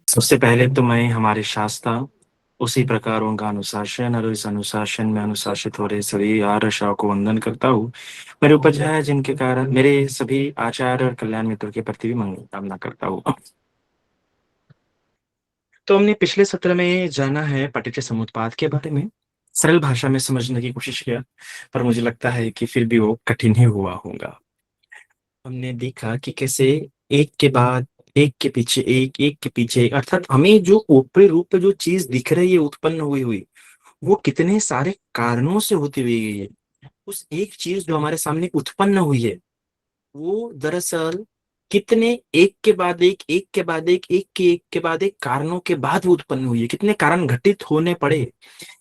सबसे पहले तो मैं हमारे शास्त्रा उसी प्रकार उनका अनुशासन और इस अनुशासन में अनुशासित हो रहे सभी आर्य को वंदन करता हूँ। मेरे ऊपर है जिनके कारण मेरे सभी आचार्य और कल्याण मित्रों के प्रति भी मंगल कामना करता हूँ। तो हमने पिछले सत्र में जाना है पठ्य समुत्पाद के बारे में, सरल भाषा में समझने की कोशिश किया, पर मुझे लगता है कि फिर भी वो कठिन ही हुआ होगा। हमने देखा कि कैसे एक के बाद एक के पीछे एक के पीछे एक, अर्थात हमें जो ऊपरी रूप में जो चीज दिख रही है उत्पन्न हुई हुई, वो कितने सारे कारणों से होती हुई गई है। उस एक चीज जो हमारे सामने उत्पन्न हुई है, वो दरअसल कितने एक के बाद एक के बाद एक के बाद एक कारणों के बाद वो उत्पन्न हुई है। कितने कारण घटित होने पड़े,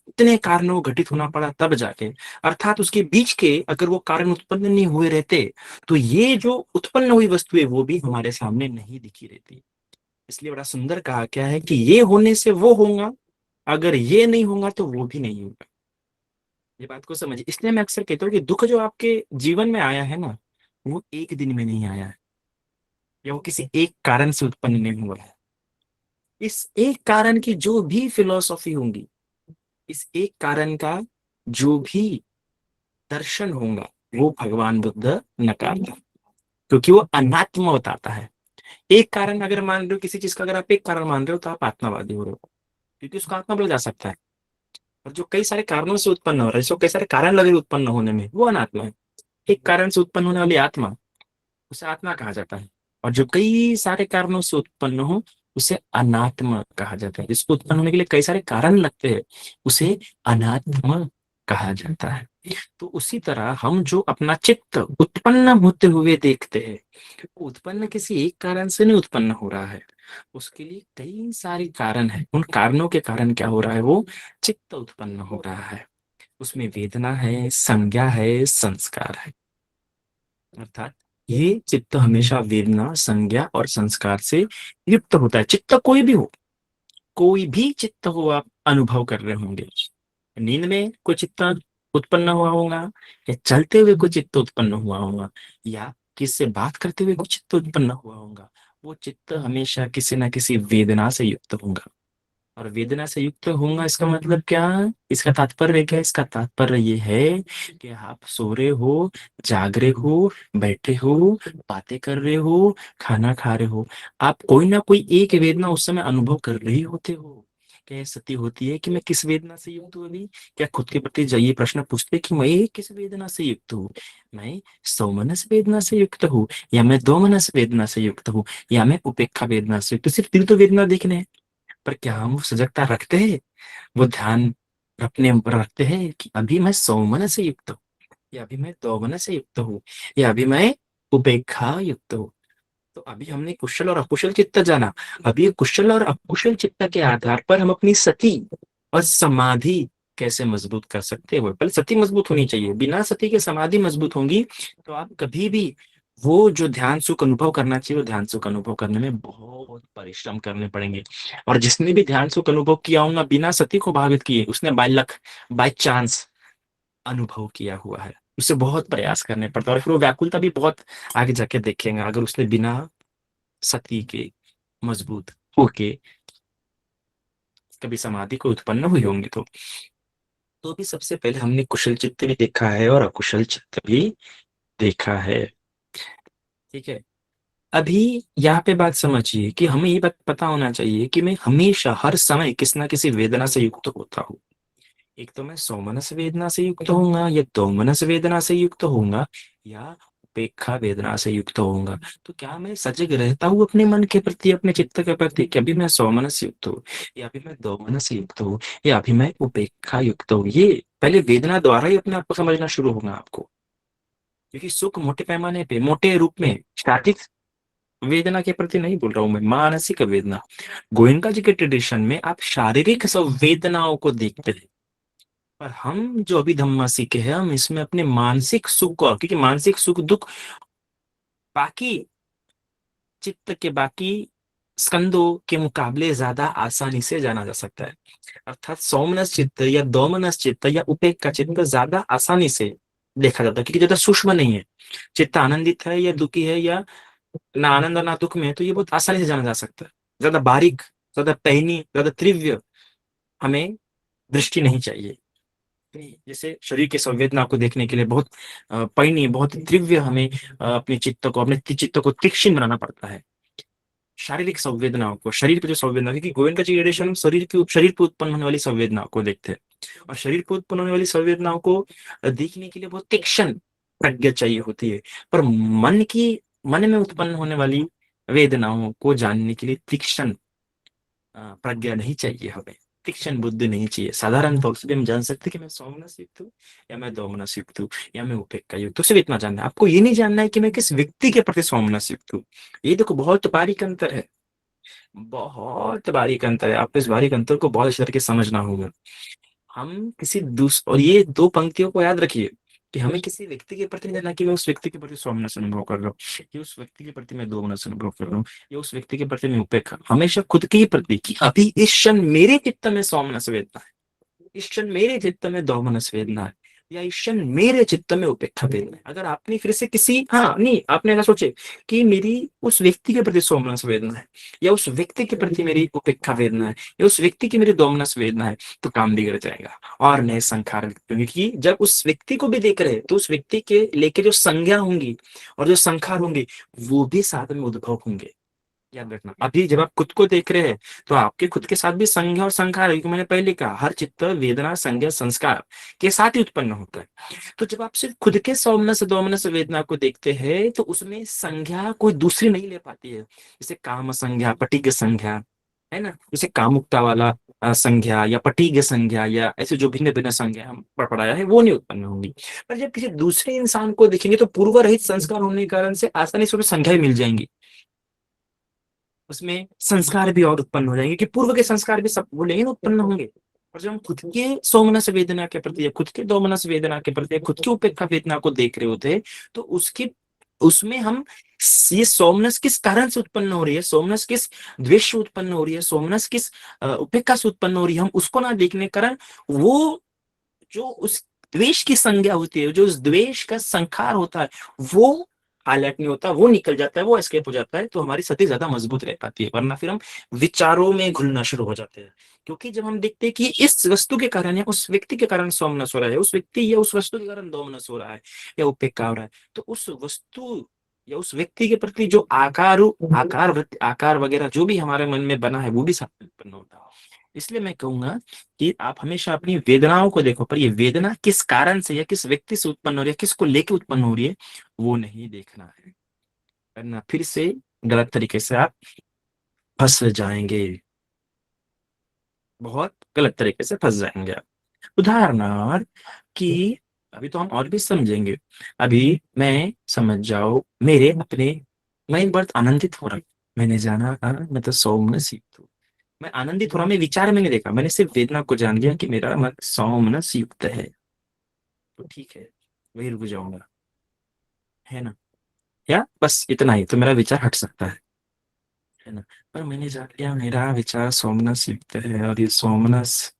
इतने कारणों घटित होना पड़ा तब जाके, अर्थात उसके बीच के अगर वो कारण उत्पन्न नहीं हुए रहते तो ये जो उत्पन्न हुई वस्तु है वो भी हमारे सामने नहीं दिखी रहती। इसलिए बड़ा सुंदर कहा क्या है कि ये होने से वो होगा, अगर ये नहीं होगा तो वो भी नहीं होगा। ये बात को समझिए। इसलिए मैं अक्सर कहता हूँ कि दुख जो आपके जीवन में आया है ना, वो एक दिन में नहीं आया है, या वो किसी एक कारण से उत्पन्न नहीं हुआ है। इस एक कारण की जो भी फिलॉसफी होंगी, इस एक कारण का जो भी दर्शन होगा, वो भगवान बुद्ध नकारता, क्योंकि वो अनात्म बताता है। एक कारण अगर मान रहे हो किसी चीज का, अगर आप एक कारण मान रहे हो तो आप आत्मावादी हो रहे हो, क्योंकि उसका आत्मा बोला जा सकता है। और जो कई सारे कारणों से उत्पन्न हो रहा है, जो कई सारे कारण लगे उत्पन्न होने में, वो अनात्मा है। एक कारण से उत्पन्न होने वाली आत्मा, उसे आत्मा कहा जाता है। और जो कई सारे कारणों से उत्पन्न हो, उसे अनात्मा कहा जाता है। जिसको उत्पन्न होने के लिए कई सारे कारण लगते हैं, उसे अनात्मा कहा जाता है। तो उसी तरह हम जो अपना चित्त उत्पन्न होते हुए देखते हैं, वो उत्पन्न किसी एक कारण से नहीं उत्पन्न हो रहा है, उसके लिए कई सारे कारण हैं। उन कारणों के कारण क्या हो रहा है, वो चित्त उत्पन्न हो रहा है। उसमें वेदना है, संज्ञा है, संस्कार है। अर्थात ये चित्त हमेशा वेदना, संज्ञा और संस्कार से युक्त होता है। चित्त कोई भी हो, कोई भी चित्त हो, आप अनुभव कर रहे होंगे। नींद में कोई चित्त उत्पन्न हुआ होगा, या चलते हुए कोई चित्त उत्पन्न हुआ होगा, या किससे बात करते हुए कुछ चित्त उत्पन्न हुआ होगा। वो चित्त हमेशा किसी ना किसी वेदना से युक्त होगा। और वेदना से युक्त होगा इसका मतलब क्या, इसका तात्पर्य क्या है? इसका तात्पर्य ये है कि आप सो रहे हो, जाग रहे हो, बैठे हो, बातें कर रहे हो, खाना खा रहे हो, आप कोई ना कोई एक वेदना उस समय अनुभव कर रहे होते हो। क्या ये सत्य होती है कि मैं किस वेदना से युक्त हूँ अभी? क्या खुद के प्रति ये प्रश्न पूछते कि मैं किस वेदना से युक्त हूँ? मैं सौमनस वेदना से युक्त हूँ, या मैं दोमनस वेदना से युक्त हूँ, या मैं उपेक्षा वेदना से युक्त हूँ? सिर्फ तीन तो वेदना देखने हैं, पर क्या हम वो सजगता रखते हैं, वो ध्यान अपने ऊपर रखते हैं कि अभी मैं सौमन से युक्त हूँ, या अभी मैं दौमन से युक्त हूँ, या अभी मैं उपेक्षा युक्त हूँ? तो अभी हमने कुशल और अकुशल चित्त जाना। अभी ये कुशल और अकुशल चित्त के आधार पर हम अपनी सती और समाधि कैसे मजबूत कर सकते हैं? वो पहले सती मजबूत होनी चाहिए। बिना सती के समाधि मजबूत होंगी तो आप कभी भी वो जो ध्यान सुख अनुभव करना चाहिए, वो ध्यान सुख अनुभव करने में बहुत परिश्रम करने पड़ेंगे। और जिसने भी ध्यान सुख अनुभव किया होगा बिना सती को भावित किए, उसने बाय लक, बाय चांस अनुभव किया हुआ है। उसे बहुत प्रयास करने पड़ता है, और फिर वो व्याकुलता भी बहुत आगे जाके देखेंगे अगर उसने बिना सती के मजबूत होके कभी समाधि को उत्पन्न हुई होंगी। तो भी सबसे पहले हमने कुशल चित्त भी देखा है और अकुशल चित्त भी देखा है। ठीक है। अभी यहाँ पे बात समझिए कि हमें ये बात पता होना चाहिए कि मैं हमेशा हर समय किस ना किसी वेदना से युक्त होता हूँ। एक तो मैं सोमनस वेदना से युक्त होऊंगा, या दोमनस वेदना से युक्त होऊंगा, या उपेक्षा वेदना से युक्त होऊंगा। तो क्या मैं सजग रहता हूँ अपने मन के प्रति, अपने चित्त के प्रति कि अभी मैं सोमनस युक्त हूँ, या अभी मैं दोमनस युक्त हूँ, या अभी मैं उपेक्षा युक्त हूँ? ये पहले वेदना द्वारा ही अपने आप को समझना शुरू होगा आपको। क्योंकि सुख मोटे पैमाने पे, मोटे रूप में शारीरिक वेदना के प्रति नहीं बोल रहा हूं मैं, मानसिक वेदना। गोयनका जी के ट्रेडिशन में आप शारीरिक सब वेदनाओं को देखते हैं, पर हम जो अभी धम्मा सीखे हैं, हम इसमें अपने मानसिक सुख को, क्योंकि मानसिक सुख दुख बाकी चित्त के बाकी स्कंदों के मुकाबले ज्यादा आसानी से जाना जा सकता है। अर्थात सौमनस चित्त या दोमनस चित्त या उपेक्षा चित्त ज्यादा आसानी से देखा जाता है, क्योंकि ज्यादा सूक्ष्म नहीं है। चित्त आनंदित है या दुखी है, या ना आनंद और ना दुख में है, तो ये बहुत आसानी से जाना जा सकता है। ज्यादा बारीक, ज्यादा पैनी, ज्यादा तीव्र हमें दृष्टि नहीं चाहिए। जैसे शरीर की संवेदना को देखने के लिए बहुत पैनी, बहुत तीव्र हमें अपने चित्त को, अपने चित्त को तीक्ष्ण बनाना पड़ता है। शारीरिक संवेदनाओं को, शरीर पे जो संवेदना, क्योंकि गोयनका जी रेडिएशन शरीर पे उत्पन्न होने वाली संवेदनाओं को देखते हैं, और शरीर पे उत्पन्न होने वाली संवेदनाओं को देखने के लिए बहुत तीक्ष्ण प्रज्ञा चाहिए होती है। पर मन में उत्पन्न होने वाली वेदनाओं को जानने के लिए तीक्ष्ण प्रज्ञा नहीं चाहिए हमें, तीक्ष्ण बुद्धि नहीं चाहिए। साधारण तौर से भी हम जान सकते हैं कि मैं सौमनस युक्त हूँ, या मैं दोमनस युक्त हूँ, या मैं उपेक्षा युक्त हूँ। सिर्फ इतना जानना है आपको, ये नहीं जानना है कि मैं किस व्यक्ति के प्रति सौमनस युक्त हूँ। ये देखो बहुत बारीक अंतर है, बहुत बारीक अंतर है। आपको इस बारीक अंतर को बहुत अच्छी तरीके से समझना होगा। हम किसी और ये दो पंक्तियों को याद रखिए कि हमें किसी व्यक्ति के प्रति नहीं जानना कि मैं उस व्यक्ति के प्रति सौमनस अनुभव कर रहा हूँ, कि उस व्यक्ति के प्रति मैं दोमनस अनुभव कर रहा हूँ, या उस व्यक्ति के प्रति मैं उपेक्षा। हमेशा खुद के ही प्रति कि अभी इस क्षण मेरे चित्त में सौमनस वेदना है, इस क्षण मेरे चित्त में दोमनस वेदना है, या इस क्षण मेरे चित्त में उपेक्षा वेदना है। अगर आपने फिर से किसी, हाँ नहीं, आपने ऐसा सोचे कि मेरी उस व्यक्ति के प्रति सोमनस वेदना है, या उस व्यक्ति के प्रति मेरी उपेक्षा वेदना है, या उस व्यक्ति की मेरी दोमनस वेदना है, तो काम बिगड़ जाएगा और नए संखार। क्योंकि जब उस व्यक्ति को भी देख रहे हैं तो उस व्यक्ति के लेके जो संज्ञा होंगी और जो संखार होंगे वो भी साथ में उद्भव होंगे। याद रखना, अभी जब आप खुद को देख रहे हैं तो आपके खुद के साथ भी संज्ञा और संस्कार है, क्योंकि मैंने पहले कहा हर चित्त वेदना संज्ञा संस्कार के साथ ही उत्पन्न होता है। तो जब आप सिर्फ खुद के सौमनस दोमनस वेदना को देखते हैं तो उसमें संज्ञा कोई दूसरी नहीं ले पाती है। जैसे काम संज्ञा, पटिग संज्ञा, है ना, जैसे कामुकता वाला संज्ञा या पटिग संज्ञा, या ऐसे जो भिन्न भिन्न संज्ञा हम पढ़ाया है वो नहीं उत्पन्न होंगी। पर जब किसी दूसरे इंसान को देखेंगे तो पूर्व रहित संस्कार होने के कारण से आसानी से उसमें संज्ञा मिल जाएंगी, उसमें संस्कार भी और उत्पन्न हो जाएंगे, कि पूर्व के संस्कार भी सब बोलेंगे ना उत्पन्न होंगे। और जब हम खुद के सोमनस वेदना के प्रति, या खुद के दोमनस वेदना के प्रति, या खुद की उपेक्षा वेदना को देख रहे होते हैं, तो उसके उसमें हम ये सोमनस किस कारण से उत्पन्न हो रही है, सोमनस किस द्वेष से उत्पन्न हो रही है, सोमनस किस उपेक्षा से उत्पन्न हो रही है, हम उसको ना देखने के कारण वो जो उस द्वेष की संज्ञा होती है, जो उस द्वेष का संखार होता है, वो हाईलाइट नहीं होता, वो निकल जाता है, वो एस्केप हो जाता है, तो हमारी सती ज्यादा मजबूत रह पाती है। वरना फिर हम विचारों में घुलना शुरू हो जाते हैं। क्योंकि जब हम देखते हैं कि इस वस्तु के कारण या उस व्यक्ति के कारण सोमनस हो रहा है, उस व्यक्ति या उस वस्तु के कारण दोमनस हो रहा है, या उपेक्षा हो रहा है, तो उस वस्तु या उस व्यक्ति के प्रति जो आकार वगैरह जो भी हमारे मन में बना है वो भी साथ में उत्पन्न होता है। इसलिए मैं कहूंगा कि आप हमेशा अपनी वेदनाओं को देखो, पर ये वेदना किस कारण से या किस व्यक्ति से उत्पन्न हो रही है, किसको लेके उत्पन्न हो रही है, वो नहीं देखना है, वरना फिर से गलत तरीके से आप फंस जाएंगे, बहुत गलत तरीके से फंस जाएंगे आप। उदाहरणार्थ कि अभी तो हम और भी समझेंगे। अभी मैं समझ जाओ मेरे अपने, मैं एक बार आनंदित हो रहा हूं, मैंने जाना मैं तो सौमनस युक्त हूँ, मैं आनंदित हो रहा, मैं विचार में नहीं देखा, मैंने सिर्फ वेदना को जान लिया कि मेरा मन सौमनस युक्त है, तो ठीक है वही रुक जाऊंगा, है ना, या बस इतना ही तो मेरा विचार हट सकता है ना। पर मैंने जान लिया मेरा विचार सोमनस युक्त है, और ये सोमनस,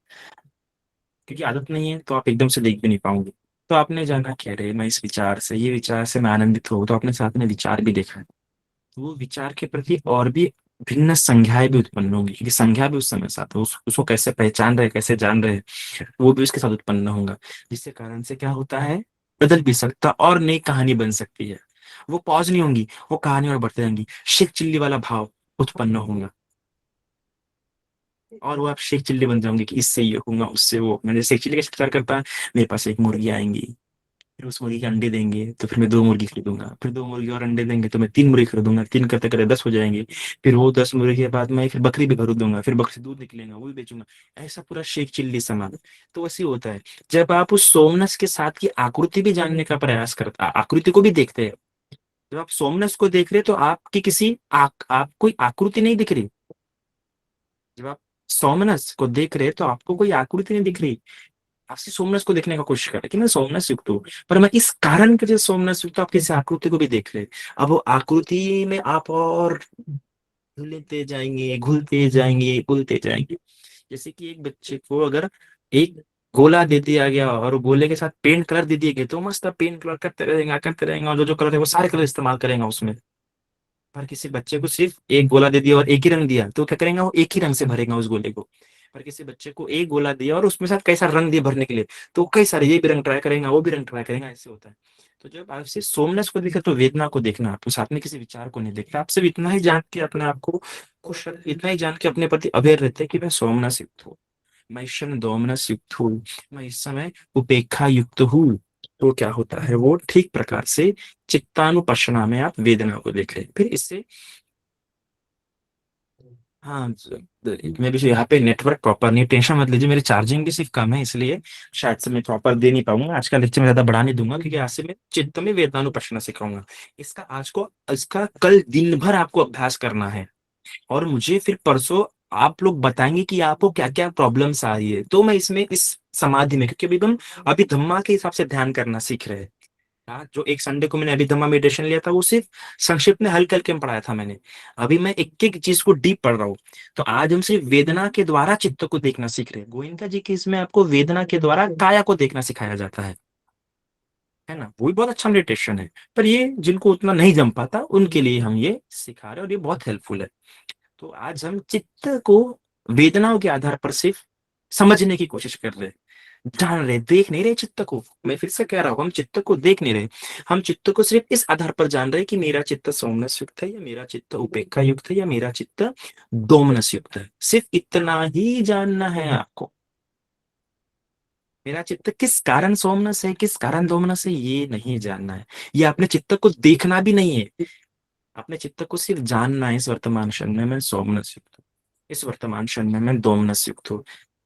क्योंकि आदत नहीं है तो आप एकदम से देख भी नहीं पाओगे। तो आपने जाना कह रहे मैं इस विचार से, ये विचार से मैं आनंदित हूँ, तो आपने साथ में विचार भी देखा है, तो वो विचार के प्रति और भी भिन्न संज्ञाएं भी उत्पन्न होंगी, क्योंकि संज्ञा भी उस समय साथ है, उसको कैसे पहचान रहे, कैसे जान रहे, वो भी उसके साथ उत्पन्न होगा। जिसके कारण से क्या होता है, बदल भी सकता और नई कहानी बन सकती है। वो पॉज नहीं होंगी, वो कहानी और बढ़ते जाएंगी, शेख चिल्ली वाला भाव उत्पन्न होगा, और वो आप शेख चिल्ली बन जाओगे कि इससे ये होगा उससे वो। मैंने शेख चिल्ली कैसे प्रचार करता है, मेरे पास एक मुर्गी आएंगी, फिर उस मुर्गी के अंडे देंगे तो फिर मैं दो मुर्गी खरीदूंगा, फिर दो मुर्गी और अंडे देंगे तो मैं तीन मुर्गी खरीदूंगा, तीन करते करते 10 हो जाएंगे, फिर वो 10 मुर्गी के बाद मैं फिर बकरी भी खरीदूंगा, फिर बकरी से दूध निकलेगा वो भी बेचूंगा। ऐसा पूरा शेख चिल्ली सामान। तो वैसे ही होता है जब आप उस सोमनस के साथ की आकृति भी जानने का प्रयास करते, आकृति को भी देखते हैं। जब आप सोमनस को देख रहे हैं तो आपकी किसी आप कोई आकृति नहीं दिख रही। जब आप सोमनस को देख रहे हैं तो आपको कोई आकृति नहीं दिख रही, आप सिर्फ सोमनस को देखने का कोशिश कर रहे कि मैं सोमनस युक्त हूँ, पर मैं इस कारण के लिए सोमनस युक्त हूं, आप किसी आकृति को भी देख रहे। अब वो आकृति में आप और घुलते जाएंगे, घुलते जाएंगे, घुलते जाएंगे। जैसे कि एक बच्चे को अगर एक गोला दे दिया गया और गोले के साथ पेंट कलर दे दिए गए तो मस्त पेंट कलर करते रहेंगे, और जो जो कलर है वो सारे कलर इस्तेमाल करेंगे उसमें। पर किसी बच्चे को सिर्फ एक गोला दे दिया और एक ही रंग दिया तो क्या करेगा, वो एक ही रंग से भरेगा उस गोले को। पर किसी बच्चे को एक गोला दिया और उसमें साथ कई सारे रंग दिए भरने के लिए, तो कई सारे ये भी रंग ट्राई करेगा, वो भी रंग ट्राई करेगा, ऐसे होता है। तो जब आप सिर्फ सोमनस को देखा तो वेदना को देखना, आपको साथ में किसी विचार को नहीं देखना, आप सिर्फ इतना ही जान के अपने आप को खुश इतना ही जान के अपने प्रति अवेयर रहते हैं कि मैं सोमनस युक्त हूँ, मैं इस समय दोमनस युक्त हूँ, मैं इस समय उपेक्षा युक्त हूँ। तो क्या होता है, वो ठीक प्रकार से चित्तानुपश्यना में आप वेदना को देख रहे हैं। फिर इससे हाँ मैं भी यहाँ पे नेटवर्क प्रॉपर नहीं, टेंशन मत लीजिए, मेरी चार्जिंग भी सिर्फ कम है, इसलिए शायद से मैं प्रॉपर दे नहीं पाऊंगा। आज का लेक्चर मैं ज्यादा बढ़ा नहीं दूंगा, क्योंकि आज से मैं चित्त में वेदनानुपश्यना सिखाऊंगा। इसका कल दिन भर आपको अभ्यास करना है, और मुझे फिर परसों आप लोग बताएंगे कि आपको क्या क्या प्रॉब्लम्स आ रही है। तो मैं इसमें इस समाधि में, क्योंकि अभी धम्मा के हिसाब से ध्यान करना सीख रहे हैं। हाँ, जो एक संडे को मैंने अभिधम्मा मेडिटेशन लिया था वो सिर्फ संक्षिप्त में हल्के हल्के में पढ़ाया था मैंने। अभी मैं एक एक चीज को डीप पढ़ रहा हूँ। तो आज हम सिर्फ वेदना के द्वारा चित्त को देखना सीख रहे हैं। गोविंदा जी के इसमें आपको वेदना के द्वारा काया को देखना सिखाया जाता है ना, वो भी बहुत अच्छा मेडिटेशन है। पर ये जिनको उतना नहीं जम पाता उनके लिए हम ये सिखा रहे हैं, और ये बहुत हेल्पफुल है। तो आज हम चित्त को वेदनाओं के आधार पर सिर्फ समझने की कोशिश कर रहे हैं, जान रहे, देख नहीं रहे चित्त को। मैं फिर से कह रहा हूं, हम चित्त को देख नहीं रहे, हम चित्त को सिर्फ इस आधार पर जान रहे हैं कि मेरा चित्त सौम्यस युक्त है, या मेरा चित्त उपेक्षा युक्त है, या मेरा चित्त दोमनस युक्त है। सिर्फ इतना ही जानना है आपको। मेरा चित्त किस कारण सोमनस है, किस कारण दोमनस है, ये नहीं जानना है। ये अपने चित्त को देखना भी नहीं है, अपने चित्त को सिर्फ जानना है, इस वर्तमान क्षण में मैं सोमनस युक्त हूँ, इस वर्तमान क्षण में मैं दोमनस युक्त हूँ।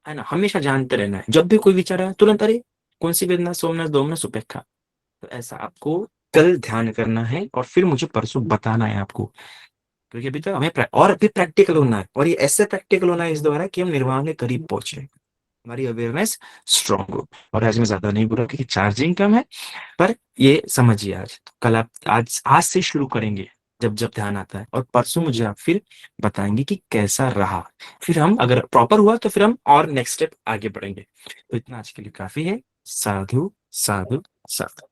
है ना, हमेशा जानते रहना है। जब भी कोई विचार आए तुरंत, अरे कौन सी वेदना, सोमनस दोमनस उपेक्षा। तो ऐसा आपको कल ध्यान करना है, और फिर मुझे परसों बताना है आपको। क्योंकि अभी तो हमें और अभी प्रैक्टिकल होना है, और ये ऐसे प्रैक्टिकल होना है इस द्वारा कि हम निर्वाण के करीब पहुंचे, हमारी अवेयरनेस स्ट्रांग हो। और आज मैं ज्यादा नहीं बोल रहा क्योंकि चार्जिंग कम है, पर ये समझिए आज तो कल आप आज आज से शुरू करेंगे, जब जब ध्यान आता है, और परसों मुझे आप फिर बताएंगे कि कैसा रहा। फिर हम अगर प्रॉपर हुआ तो फिर हम और नेक्स्ट स्टेप आगे बढ़ेंगे। तो इतना आज के लिए काफी है। साधु साधु साधु।